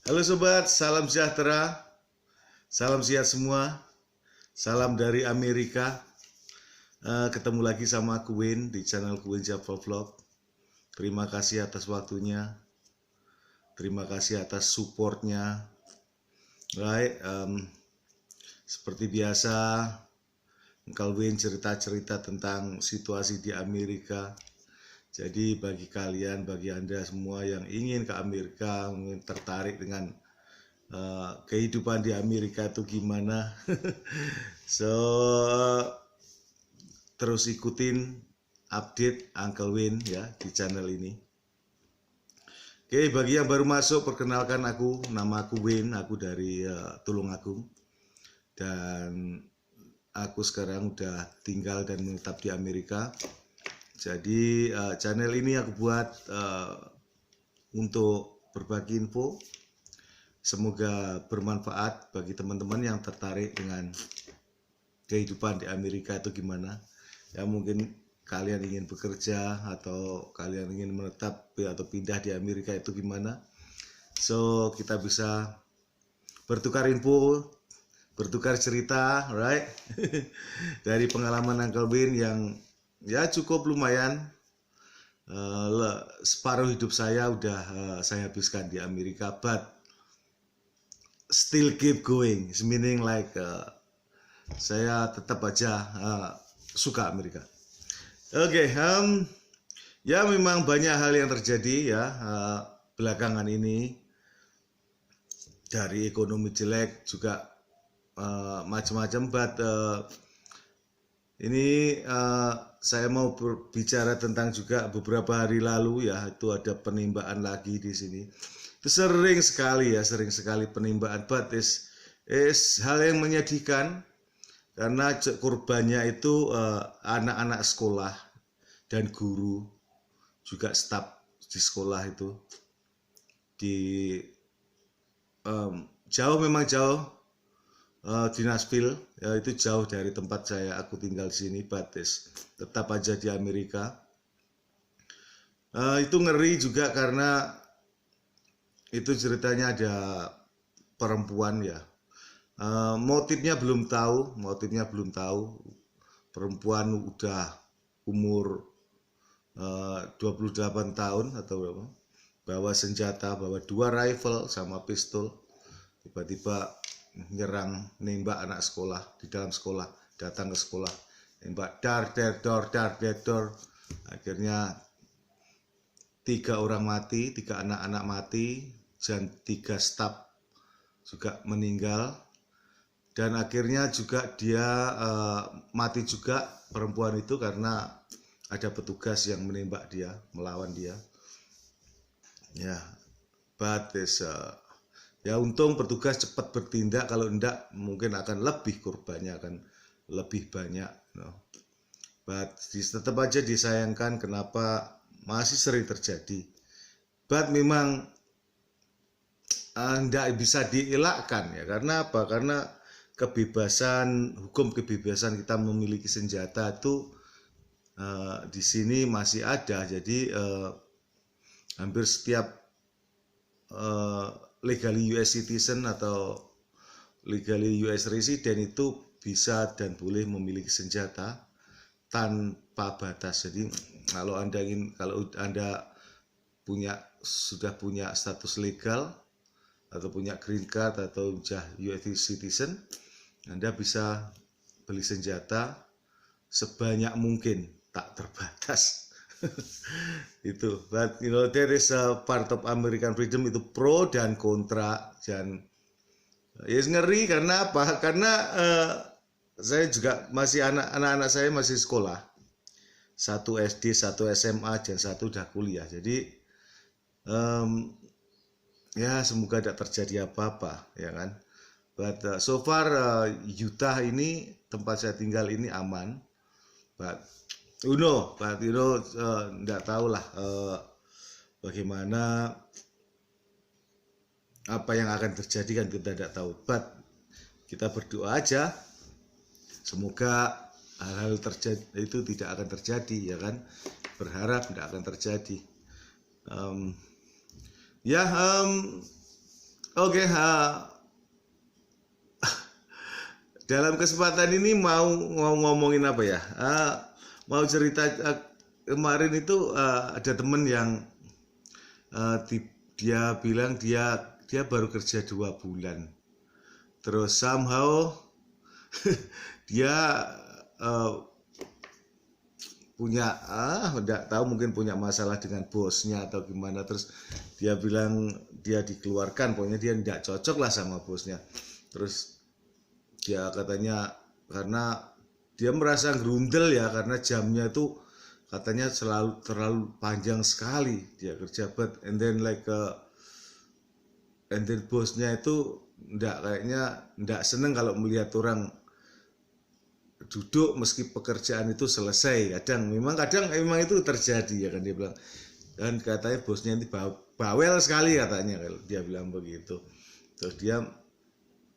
Halo sobat, salam sejahtera, salam sehat semua, salam dari Amerika. Ketemu lagi sama aku Win di channel Win Java Vlog. Terima kasih atas waktunya, terima kasih atas supportnya. Right, seperti biasa, Uncle Win cerita-cerita tentang situasi di Amerika. Jadi bagi kalian, bagi Anda semua yang ingin ke Amerika, ingin tertarik dengan kehidupan di Amerika itu gimana, so terus ikutin update Uncle Win ya di channel ini. Oke, bagi yang baru masuk, perkenalkan nama aku Win, aku dari Tulungagung, dan aku sekarang udah tinggal dan menetap di Amerika. Jadi channel ini aku buat untuk berbagi info. Semoga bermanfaat bagi teman-teman yang tertarik dengan kehidupan di Amerika itu gimana. Ya mungkin kalian ingin bekerja atau kalian ingin menetap atau pindah di Amerika itu gimana. So kita bisa bertukar info, bertukar cerita, right? Dari pengalaman Uncle Win yang ya cukup lumayan. Separuh hidup saya udah saya habiskan di Amerika, but still keep going. It's meaning like saya tetap aja suka Amerika. Oke, ya memang banyak hal yang terjadi ya belakangan ini, dari ekonomi jelek juga macam-macam. But ini saya mau berbicara tentang juga beberapa hari lalu ya, itu ada penembakan lagi di sini. Itu sering sekali penembakan, but is hal yang menyedihkan karena korbannya itu anak-anak sekolah dan guru, juga staf di sekolah itu. Di memang jauh di Nashville ya, itu jauh dari tempat aku tinggal di sini, but tetap aja di Amerika. Itu ngeri juga karena itu ceritanya ada perempuan ya, motifnya belum tahu. Perempuan udah umur 28 tahun atau berapa, bawa senjata, bawa 2 rifle sama pistol, tiba-tiba nyerang, nembak anak sekolah di dalam sekolah, datang ke sekolah, nembak dar. Akhirnya 3 orang mati, 3 anak-anak mati, dan 3 staf juga meninggal. Dan akhirnya juga dia mati juga, perempuan itu, karena ada petugas yang menembak dia, melawan dia. Ya, but ya untung petugas cepat bertindak, kalau enggak mungkin akan lebih, korbannya akan lebih banyak. But tetap aja disayangkan kenapa masih sering terjadi. But memang tidak bisa dielakkan ya, karena apa? Karena hukum kebebasan kita memiliki senjata itu di sini masih ada. Jadi hampir setiap legally US citizen atau legally US resident itu bisa dan boleh memiliki senjata tanpa batas. Jadi kalau Anda sudah punya status legal atau punya green card atau US citizen, Anda bisa beli senjata sebanyak mungkin, tak terbatas. Itu, but there is a part of American freedom, itu pro dan kontra. Dan ya ngeri karena apa? Karena saya juga anak-anak saya masih sekolah, 1 SD, 1 SMA, dan 1 udah kuliah. Jadi ya semoga tidak terjadi apa-apa ya kan. But so far Utah ini, tempat saya tinggal ini, aman. But tidak tahu lah bagaimana, apa yang akan terjadi kan kita tidak tahu. But kita berdoa aja semoga hal-hal terjadi itu tidak akan terjadi ya kan. Berharap tidak akan terjadi. Oke, dalam kesempatan ini mau ngomongin apa ya? Mau cerita, kemarin itu ada temen yang dia bilang dia baru kerja 2 bulan, terus somehow dia punya nggak tahu, mungkin punya masalah dengan bosnya atau gimana, terus dia bilang dia dikeluarkan, pokoknya dia tidak cocok lah sama bosnya. Terus dia katanya karena dia merasa gerundel ya, karena jamnya itu katanya terlalu panjang sekali dia kerja, and then bosnya itu kayaknya ndak seneng kalau melihat orang duduk meski pekerjaan itu selesai. Kadang itu terjadi ya kan, dia bilang. Dan katanya bosnya ini bawel sekali katanya, kalau dia bilang begitu. Terus dia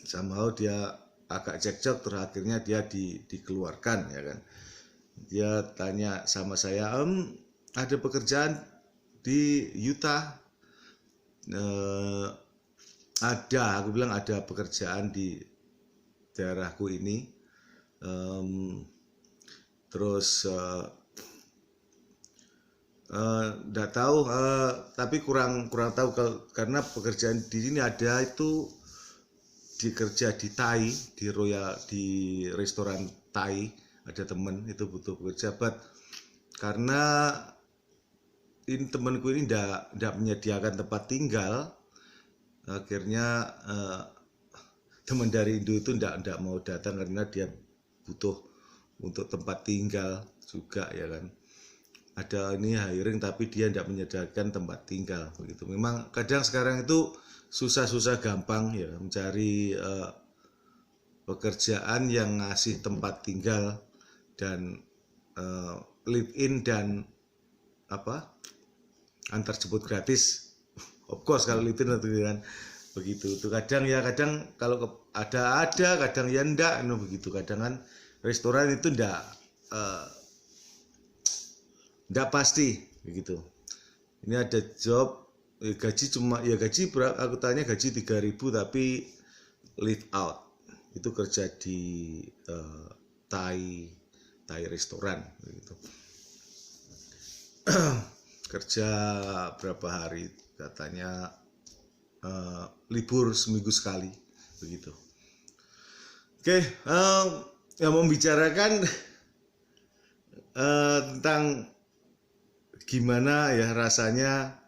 somehow dia agak cekcok, terus akhirnya dia dikeluarkan ya kan. Dia tanya sama saya, ada pekerjaan di Utah? Ada, aku bilang ada pekerjaan di daerahku ini. Terus nggak tahu, tapi kurang tahu karena pekerjaan di sini ada itu dikerja di Thai, di restoran Thai, ada temen itu butuh pekerja, karena ini temanku ini ndak menyediakan tempat tinggal, akhirnya teman dari Indo itu ndak mau datang karena dia butuh untuk tempat tinggal juga ya kan. Ada ini hiring tapi dia tidak menyediakan tempat tinggal begitu. Memang kadang sekarang itu susah gampang ya mencari pekerjaan yang ngasih tempat tinggal dan live in dan antar jemput gratis. Of course kalau live in itu kan begitu. Itu kadang kalau ada kadang ya enggak, begitu. Kadang kan restoran itu enggak pasti begitu. Ini ada job gaji berapa, aku tanya gaji 3.000 tapi live out, itu kerja di Thai restoran begitu. Kerja berapa hari katanya, libur seminggu sekali begitu. Oke, yang membicarakan tentang gimana ya rasanya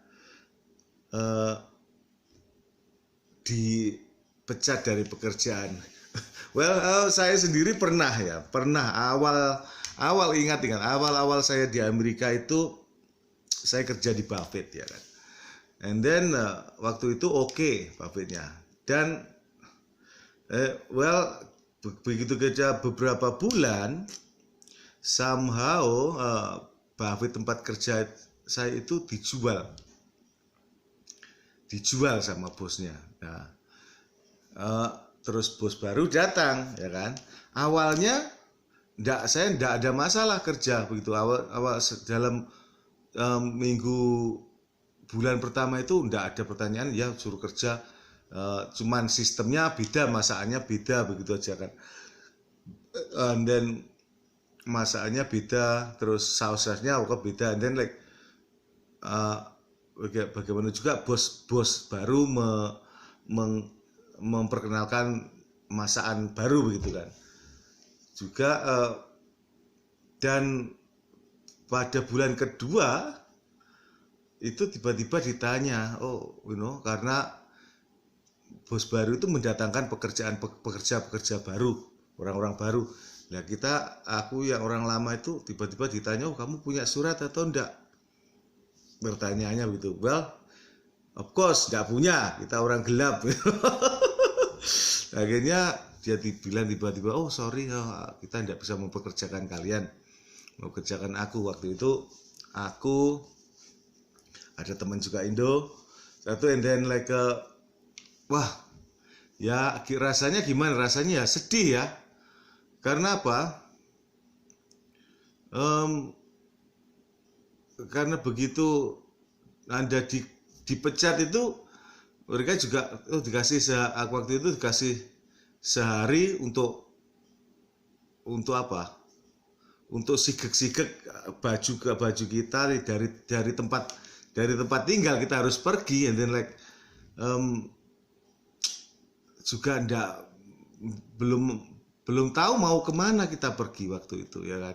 dipecat dari pekerjaan. Well, saya sendiri pernah awal ingat awal saya di Amerika itu saya kerja di Buffett ya kan. And then waktu itu oke, Buffettnya, dan begitu kerja beberapa bulan, somehow Buffett tempat kerja saya itu dijual sama bosnya. Nah, terus bos baru datang ya kan. Awalnya saya ndak ada masalah kerja begitu, awal dalam bulan pertama itu ndak ada pertanyaan, ya suruh kerja, cuman sistemnya beda, masakannya beda begitu aja kan. Dan masakannya beda, terus sausnya kok beda, dan bagaimana juga bos baru memperkenalkan masakan baru begitu kan juga. Dan pada bulan kedua itu tiba-tiba ditanya, karena bos baru itu mendatangkan pekerja baru, orang-orang baru. Nah aku yang orang lama itu tiba-tiba ditanya, kamu punya surat atau enggak? Bertanyaannya begitu. Well, of course enggak punya, kita orang gelap. Akhirnya dia bilang tiba-tiba, sorry, kita enggak bisa mempekerjakan kalian, mau kerjakan aku. Waktu itu aku ada teman juga Indo satu, and then wah ya rasanya gimana, rasanya ya sedih ya. Karena apa? Karena begitu Anda dipecat itu mereka juga dikasih aku waktu itu dikasih sehari untuk apa? Untuk sigek-sigek baju kita dari tempat tinggal kita harus pergi, and then like juga belum tahu mau kemana kita pergi waktu itu, ya kan.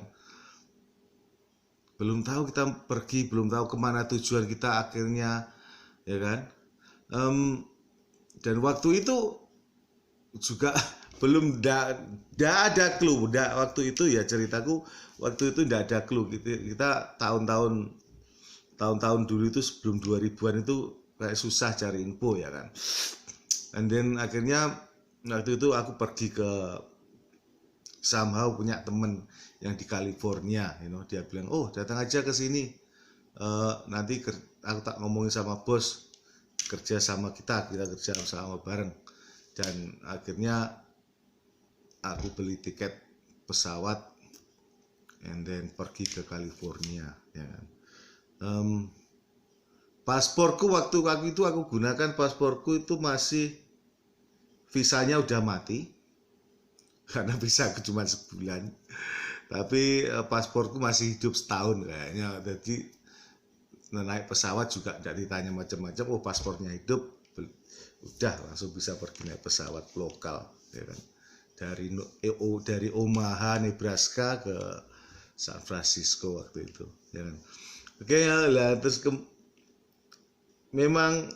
Belum tahu kita pergi, belum tahu kemana tujuan kita akhirnya, ya kan. Dan waktu itu juga belum ada clue. Waktu itu ya ceritaku, waktu itu tidak ada clue. Kita tahun-tahun dulu itu sebelum 2000-an itu kayak susah cari info, ya kan. And then akhirnya waktu itu aku pergi ke somehow punya temen yang di California, dia bilang, oh datang aja ke sini, nanti aku tak ngomongin sama bos, kerja sama kita kerja sama bareng. Dan akhirnya aku beli tiket pesawat and then pergi ke California, ya kan. Pasporku waktu itu aku gunakan pasporku itu masih visanya udah mati karena visa aku cuma sebulan, tapi pasporku masih hidup setahun kayaknya. Jadi naik pesawat juga tidak ditanya macam-macam, oh paspornya hidup, udah langsung bisa pergi naik pesawat lokal, ya kan, dari Omaha Nebraska ke San Francisco waktu itu, ya kan. Oke, lah terus memang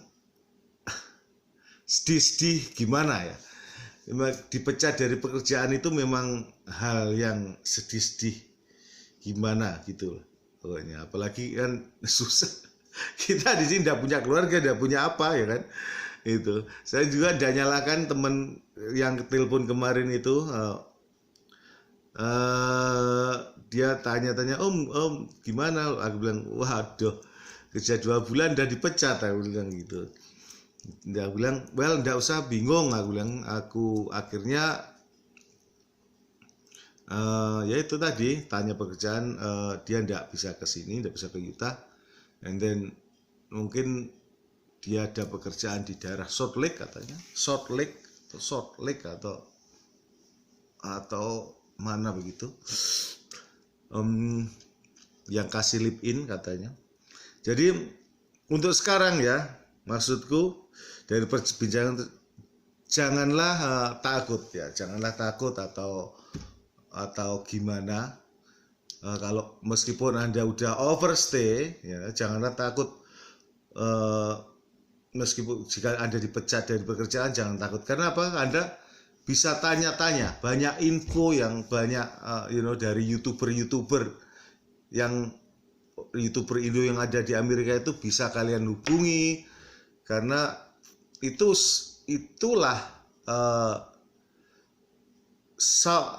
sedih gimana ya, memang dipecat dari pekerjaan itu memang hal yang sedih gimana gitu pokoknya. Apalagi kan susah, kita di sini tidak punya keluarga, tidak punya apa, ya kan. Itu saya juga tidak nyalakan teman yang telepon kemarin itu, dia tanya-tanya, om gimana, aku bilang waduh kerja 2 bulan udah dipecat, aku bilang gitu. Dia bilang, well nggak usah bingung, aku bilang, aku akhirnya ya itu tadi tanya pekerjaan, dia nggak bisa ke sini, nggak bisa ke Utah, and then mungkin dia ada pekerjaan di daerah Salt Lake katanya, Salt Lake atau mana begitu, yang kasih live in katanya. Jadi untuk sekarang ya, maksudku dari perbincangan, janganlah takut ya, janganlah takut atau gimana. Kalau meskipun Anda udah overstay, ya janganlah takut. Meskipun jika Anda dipecat dari pekerjaan, jangan takut. Karena apa? Anda bisa tanya-tanya banyak info yang banyak, dari youtuber Indo yang ada di Amerika itu bisa kalian hubungi, karena itulah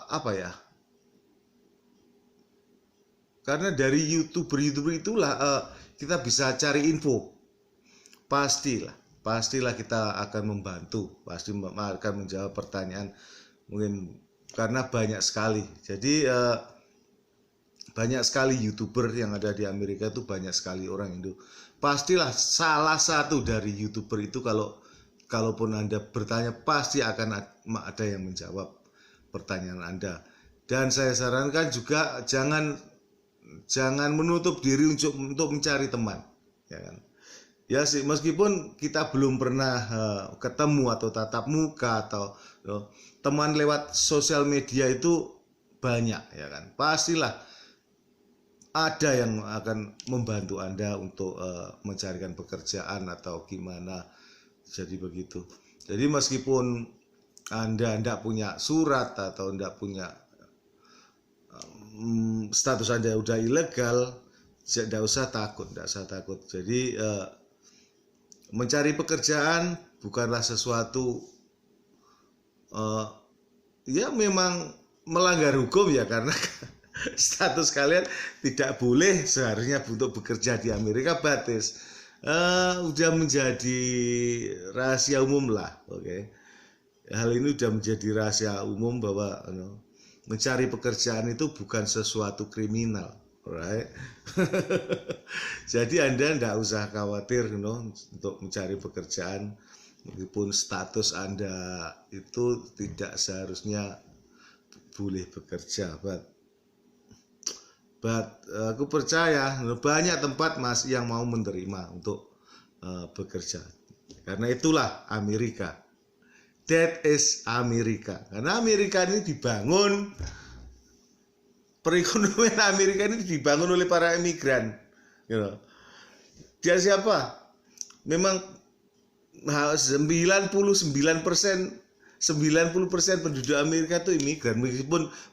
apa ya? Karena dari youtuber itulah kita bisa cari info. Pastilah kita akan membantu, pasti akan menjawab pertanyaan mungkin, karena banyak sekali. Jadi banyak sekali youtuber yang ada di Amerika itu, banyak sekali orang Indo. Pastilah salah satu dari youtuber itu, kalaupun Anda bertanya, pasti akan ada yang menjawab pertanyaan Anda. Dan saya sarankan juga jangan menutup diri untuk mencari teman, ya kan. Ya sih, meskipun kita belum pernah ketemu atau tatap muka atau teman lewat sosial media itu banyak, ya kan. Pastilah ada yang akan membantu Anda untuk mencarikan pekerjaan atau gimana. Jadi begitu. Jadi meskipun Anda tidak punya surat atau tidak punya status Anda udah ilegal, tidak usah takut. Jadi mencari pekerjaan bukanlah sesuatu ya memang melanggar hukum, ya, karena status kalian tidak boleh seharusnya untuk bekerja di Amerika, batis udah menjadi rahasia umum lah. Oke. Hal ini udah menjadi rahasia umum bahwa mencari pekerjaan itu bukan sesuatu kriminal. Right? Jadi Anda tidak usah khawatir untuk mencari pekerjaan. meskipun status Anda itu tidak seharusnya boleh bekerja, but aku percaya banyak tempat masih yang mau menerima untuk bekerja. Karena itulah Amerika. That is Amerika. Karena Amerika ini dibangun, perekonomian Amerika ini dibangun oleh para imigran. Dia siapa? Memang 99% penduduk Amerika itu imigran.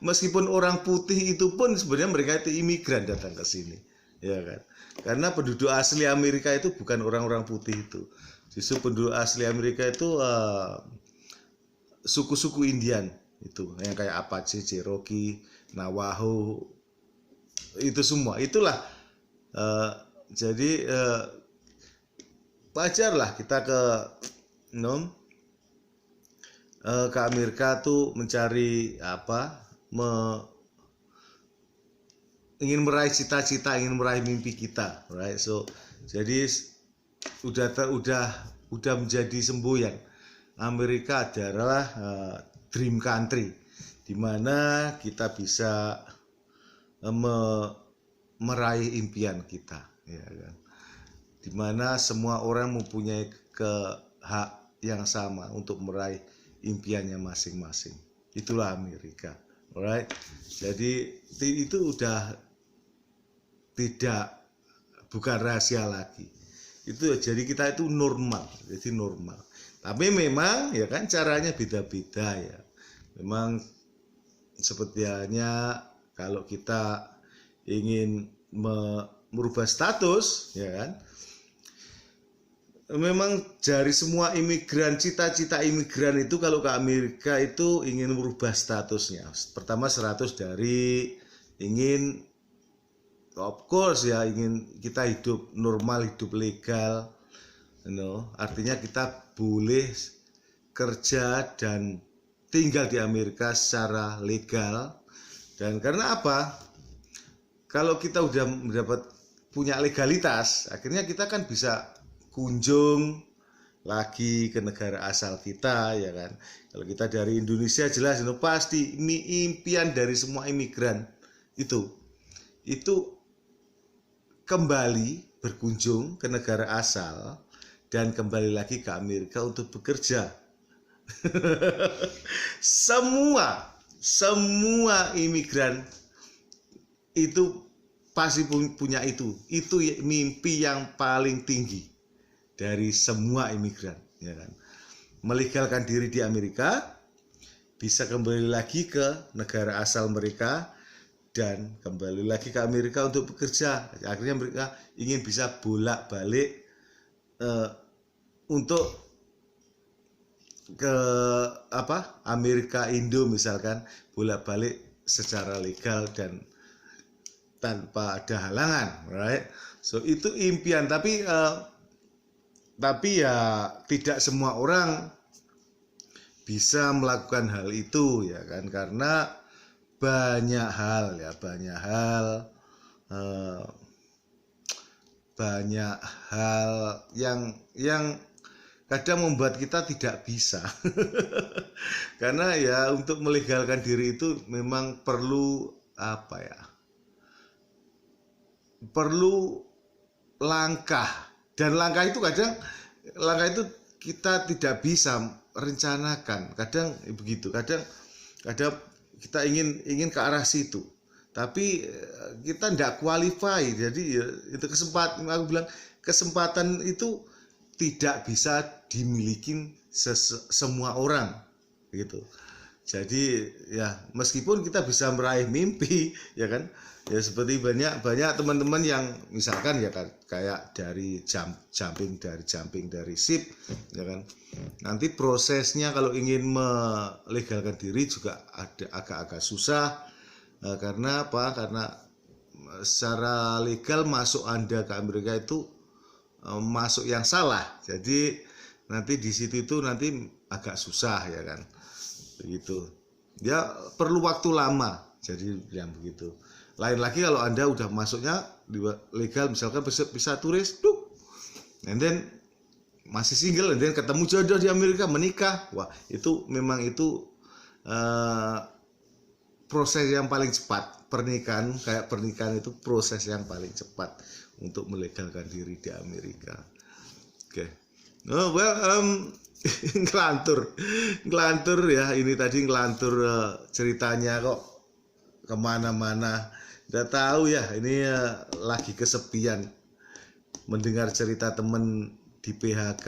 Meskipun orang putih itu pun sebenarnya mereka itu imigran datang ke sini, ya kan? Karena penduduk asli Amerika itu bukan orang-orang putih itu. Justru penduduk asli Amerika itu suku-suku Indian itu, yang kayak Apache, Cherokee, Navajo, itu semua. Itulah jadi wajarlah kita ke Amerika tuh mencari ingin meraih cita-cita, ingin meraih mimpi kita, right? So jadi udah menjadi semboyan. Amerika adalah dream country, di mana kita bisa meraih impian kita, ya kan? Di mana semua orang mempunyai hak yang sama untuk meraih impiannya masing-masing. Itulah Amerika, alright? Jadi itu udah bukan rahasia lagi. Itu jadi kita itu normal, jadi normal. Tapi memang ya kan caranya beda-beda ya. Memang sepertinya kalau kita ingin merubah status, ya kan? Memang dari semua imigran, cita-cita imigran itu kalau ke Amerika itu ingin merubah statusnya. Pertama 100 dari ingin, of course ya, ingin kita hidup normal, hidup legal, artinya kita boleh kerja dan tinggal di Amerika secara legal. Dan karena apa? Kalau kita udah punya legalitas, akhirnya kita kan bisa kunjung lagi ke negara asal kita, ya kan? Kalau kita dari Indonesia jelas pasti impian dari semua imigran itu kembali berkunjung ke negara asal dan kembali lagi ke Amerika untuk bekerja. semua imigran itu pasti punya itu mimpi yang paling tinggi dari semua imigran, ya kan? Melegalkan diri di Amerika, bisa kembali lagi ke negara asal mereka dan kembali lagi ke Amerika untuk bekerja. Akhirnya mereka ingin bisa bolak-balik untuk ke Amerika Indo misalkan, bolak-balik secara legal dan tanpa ada halangan, right? So itu impian, tapi ya tidak semua orang bisa melakukan hal itu, ya kan? Karena banyak hal yang kadang membuat kita tidak bisa. Karena ya untuk melegalkan diri itu memang perlu perlu langkah. Dan langkah itu kita tidak bisa rencanakan. Kadang begitu. Kadang kita ingin ke arah situ, tapi kita tidak qualify. Jadi itu kesempatan itu tidak bisa dimiliki semua orang, gitu. Jadi ya meskipun kita bisa meraih mimpi, ya kan? Ya seperti banyak teman-teman yang misalkan ya kan kayak dari jumping dari ship, ya kan. Nanti prosesnya kalau ingin melegalkan diri juga ada agak-agak susah, karena apa? Karena secara legal masuk Anda ke Amerika itu masuk yang salah. Jadi nanti di situ itu nanti agak susah, ya kan. Begitu. Ya perlu waktu lama. Jadi yang begitu. Lain lagi kalau Anda udah masuknya legal, misalkan bisa turis, and then masih single dan ketemu jodoh di Amerika, menikah. Wah, itu memang itu proses yang paling cepat. Pernikahan itu proses yang paling cepat untuk melegalkan diri di Amerika. Oke. Oh, ngelantur ya, ini tadi ngelantur ceritanya kok kemana-mana. Udah tahu ya, ini lagi kesepian mendengar cerita temen di PHK.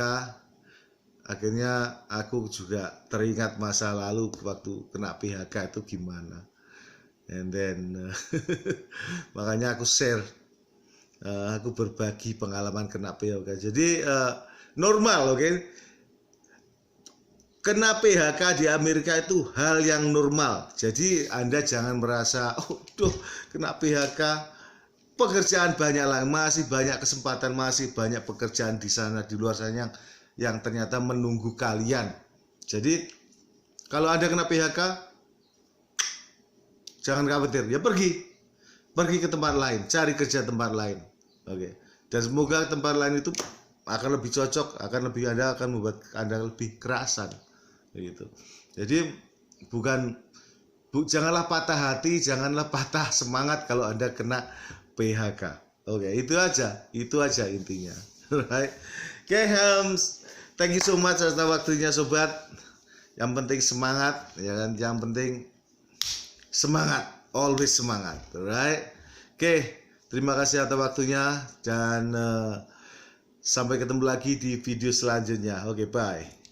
Akhirnya aku juga teringat masa lalu waktu kena PHK itu gimana. And then makanya aku share, aku berbagi pengalaman kena PHK. Jadi normal, oke? Kena PHK di Amerika itu hal yang normal. Jadi Anda jangan merasa, oh duh, kena PHK, pekerjaan banyak lah, masih banyak kesempatan, masih banyak pekerjaan di sana, di luar sana yang ternyata menunggu kalian. Jadi kalau Anda kena PHK, jangan khawatir, ya pergi ke tempat lain, cari kerja tempat lain, oke. Dan semoga tempat lain itu akan lebih cocok, Anda akan membuat Anda lebih kerasan, gitu. Jadi janganlah patah hati, janganlah patah semangat kalau Anda kena PHK, oke. Itu aja intinya, right? Oke, thank you so much atas waktunya sobat. Yang penting semangat, ya kan? Yang penting semangat, always semangat, alright? Oke, terima kasih atas waktunya dan sampai ketemu lagi di video selanjutnya. Oke, bye.